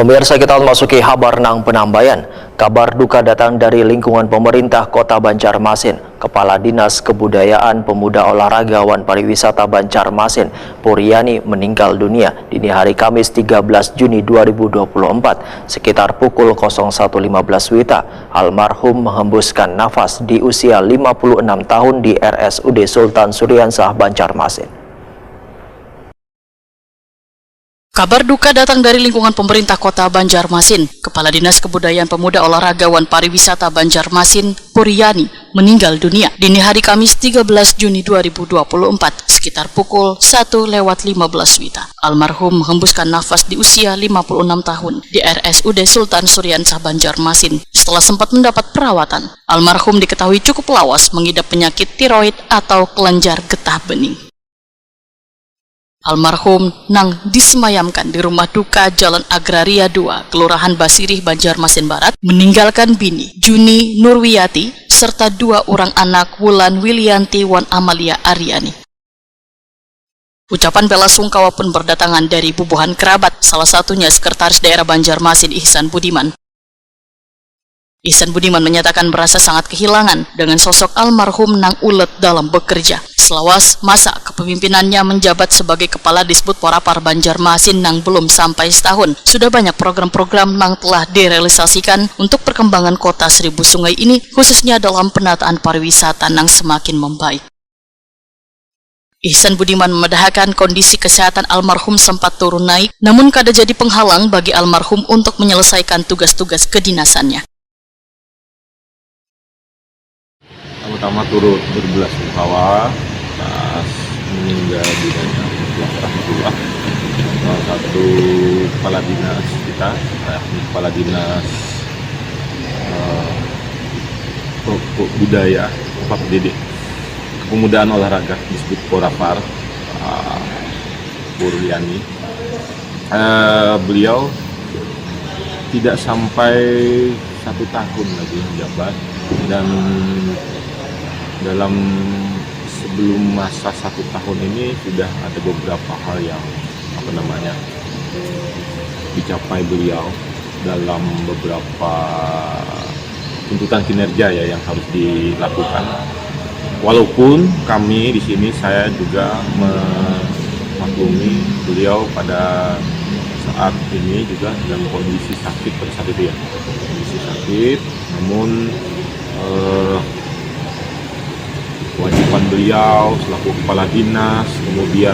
Pemirsa, kita memasuki kabar nang penambayan. Kabar duka datang dari lingkungan pemerintah Kota Banjarmasin. Kepala Dinas Kebudayaan, Pemuda, Olahraga, wan Pariwisata Banjarmasin, Puryani, meninggal dunia dini hari Kamis 13 Juni 2024 sekitar pukul 01.15 WITA. Almarhum menghembuskan nafas di usia 56 tahun di RSUD Sultan Syuriansah, Banjarmasin. Kabar duka datang dari lingkungan pemerintah Kota Banjarmasin. Kepala Dinas Kebudayaan, Pemuda, Olahraga, wan Pariwisata Banjarmasin, Puryani, meninggal dunia dini hari Kamis 13 Juni 2024 sekitar pukul 1:15 WITA. Almarhum menghembuskan nafas di usia 56 tahun di RSUD Sultan Syuriansah, Banjarmasin. Setelah sempat mendapat perawatan, almarhum diketahui cukup lawas mengidap penyakit tiroid atau kelenjar getah bening. Almarhum nang disemayamkan di rumah duka Jalan Agraria 2, Kelurahan Basirih, Banjarmasin Barat, meninggalkan bini Juni Nurwiyati serta 2 orang anak, Wulan Wilianti wan Amalia Aryani. Ucapan bela sungkawa pun berdatangan dari bubuhan kerabat, salah satunya Sekretaris Daerah Banjarmasin Ihsan Budiman. Ihsan Budiman menyatakan merasa sangat kehilangan dengan sosok almarhum nang ulet dalam bekerja. Selawas masa kepemimpinannya menjabat sebagai Kepala Disbud Porapar Banjarmasin nang belum sampai setahun, sudah banyak program-program nang telah direalisasikan untuk perkembangan kota Seribu Sungai ini, khususnya dalam penataan pariwisata nang semakin membaik. Ihsan Budiman memedahkan kondisi kesehatan almarhum sempat turun naik, namun kada jadi penghalang bagi almarhum untuk menyelesaikan tugas-tugas kedinasannya. Pertama turut berbelasungkawa atas meninggal dunia rahmatullah salah satu kepala dinas kita, kepala dinas budaya, kepemudaan olahraga Disbud Porapar, Puryani. Beliau tidak sampai 1 tahun lagi menjabat, dan dalam sebelum masa 1 tahun ini sudah ada beberapa hal yang dicapai beliau dalam beberapa tuntutan kinerja ya yang harus dilakukan. Walaupun kami di sini, saya juga memaklumi beliau pada saat ini juga dalam kondisi sakit pada saat itu ya, kondisi sakit, namun kewajiban beliau selaku kepala dinas, kemudian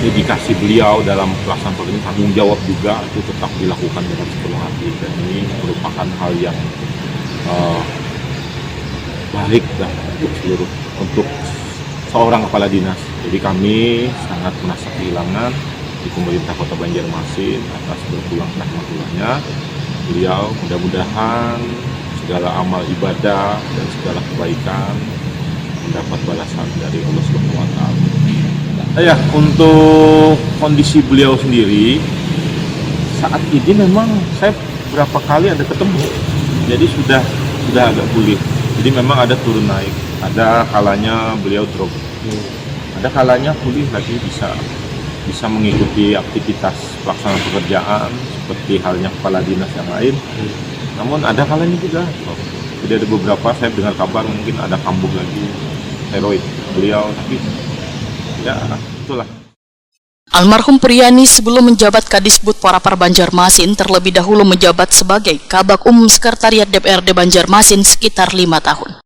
dedikasi beliau dalam pelaksanaan program, tanggung jawab juga itu tetap dilakukan dengan sepenuh hati, dan ini merupakan hal yang baik untuk seorang kepala dinas. Jadi kami sangat merasa kehilangan di pemerintah Kota Banjarmasin atas berpulang rahmatullahnya beliau. Mudah-mudahan segala amal ibadah dan segala kebaikan mendapat balasan dari Allah Subhanahu wa Ta'ala. Ya, untuk kondisi beliau sendiri saat ini memang saya berapa kali ada ketemu, jadi sudah agak pulih. Jadi memang ada turun naik, ada kalanya beliau drop, ada kalanya pulih lagi, bisa mengikuti aktivitas pelaksanaan pekerjaan seperti halnya kepala dinas yang lain. Namun ada kalanya juga, jadi ada beberapa saya dengar kabar mungkin ada kambuh lagi tiroid beliau, tapi ya itulah. Almarhum Puryani sebelum menjabat Kadisbud Porapar Banjarmasin terlebih dahulu menjabat sebagai Kabag Umum Sekretariat DPRD Banjarmasin sekitar 5 tahun.